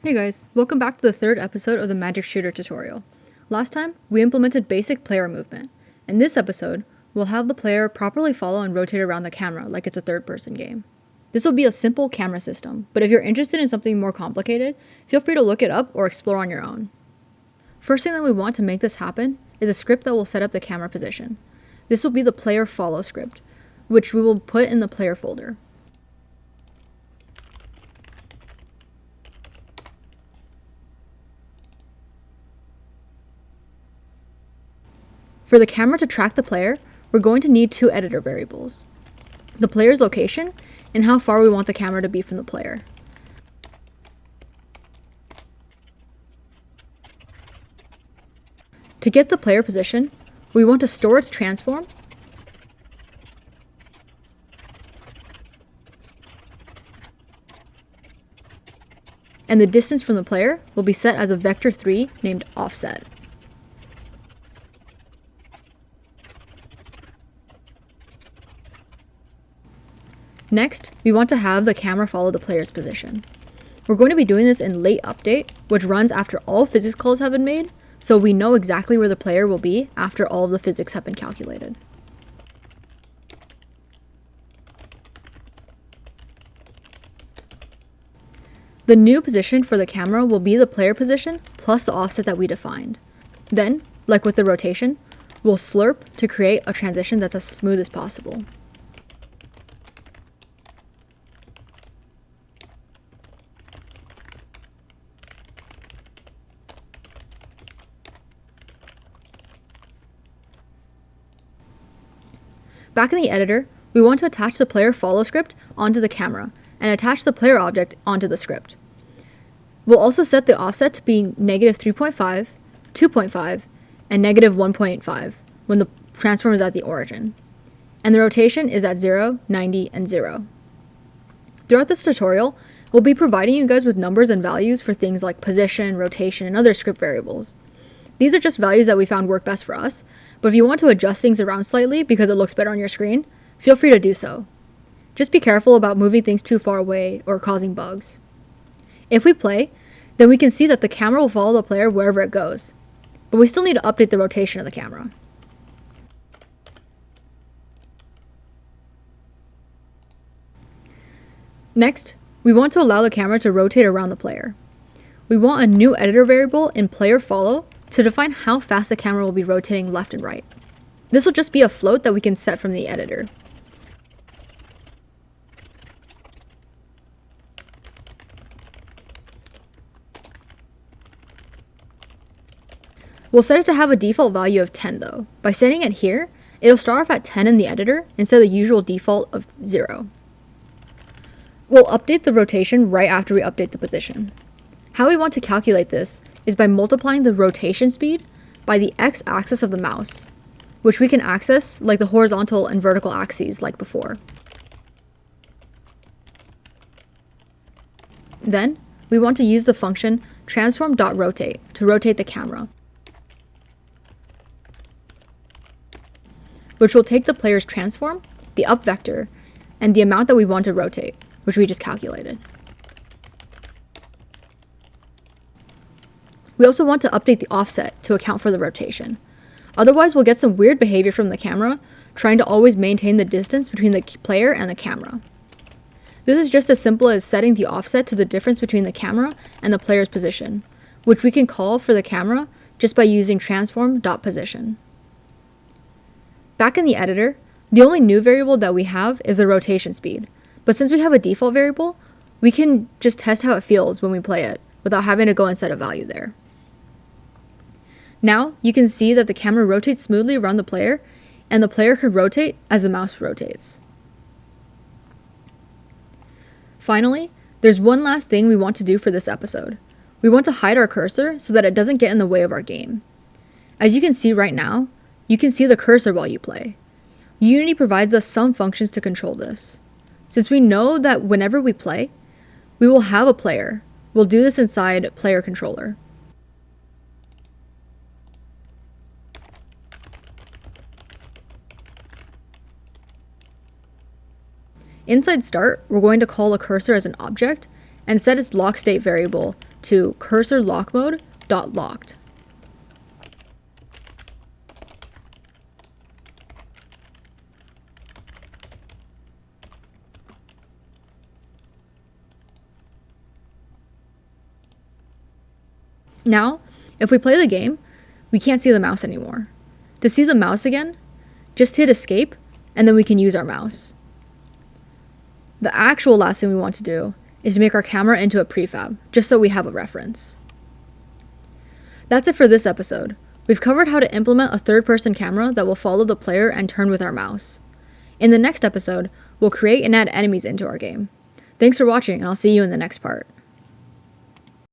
Hey guys, welcome back to the third episode of the Magic Shooter tutorial. Last time, we implemented basic player movement. In this episode, we'll have the player properly follow and rotate around the camera like it's a third-person game. This will be a simple camera system, but if you're interested in something more complicated, feel free to look it up or explore on your own. First thing that we want to make this happen is a script that will set up the camera position. This will be the player follow script, which we will put in the player folder. For the camera to track the player, we're going to need two editor variables: the player's location and how far we want the camera to be from the player. To get the player position, we want to store its transform and the distance from the player will be set as a vector 3 named offset. Next, we want to have the camera follow the player's position. We're going to be doing this in late update, which runs after all physics calls have been made, so we know exactly where the player will be after all of the physics have been calculated. The new position for the camera will be the player position plus the offset that we defined. Then, like with the rotation, we'll slurp to create a transition that's as smooth as possible. Back in the editor, we want to attach the player follow script onto the camera and attach the player object onto the script. We'll also set the offset to be -3.5, 2.5, and -1.5 when the transform is at the origin. And the rotation is at 0, 90, and 0. Throughout this tutorial, we'll be providing you guys with numbers and values for things like position, rotation, and other script variables. These are just values that we found work best for us, but if you want to adjust things around slightly because it looks better on your screen, feel free to do so. Just be careful about moving things too far away or causing bugs. If we play, then we can see that the camera will follow the player wherever it goes, but we still need to update the rotation of the camera. Next, we want to allow the camera to rotate around the player. We want a new editor variable in player follow to define how fast the camera will be rotating left and right. This will just be a float that we can set from the editor. We'll set it to have a default value of 10 though. By setting it here, it'll start off at 10 in the editor instead of the usual default of 0. We'll update the rotation right after we update the position. How we want to calculate this is by multiplying the rotation speed by the x-axis of the mouse, which we can access like the horizontal and vertical axes like before. Then, we want to use the function transform.rotate to rotate the camera, which will take the player's transform, the up vector, and the amount that we want to rotate, which we just calculated. We also want to update the offset to account for the rotation. Otherwise, we'll get some weird behavior from the camera, trying to always maintain the distance between the player and the camera. This is just as simple as setting the offset to the difference between the camera and the player's position, which we can call for the camera just by using transform.position. Back in the editor, the only new variable that we have is the rotation speed, but since we have a default variable, we can just test how it feels when we play it without having to go and set a value there. Now, you can see that the camera rotates smoothly around the player, and the player can rotate as the mouse rotates. Finally, there's one last thing we want to do for this episode. We want to hide our cursor so that it doesn't get in the way of our game. As you can see right now, you can see the cursor while you play. Unity provides us some functions to control this. Since we know that whenever we play, we will have a player, we'll do this inside player controller. Inside start, we're going to call the cursor as an object, and set its lock state variable to cursor lock mode dot locked. Now, if we play the game, we can't see the mouse anymore. To see the mouse again, just hit escape, and then we can use our mouse. The actual last thing we want to do is to make our camera into a prefab, just so we have a reference. That's it for this episode. We've covered how to implement a third-person camera that will follow the player and turn with our mouse. In the next episode, we'll create and add enemies into our game. Thanks for watching, and I'll see you in the next part.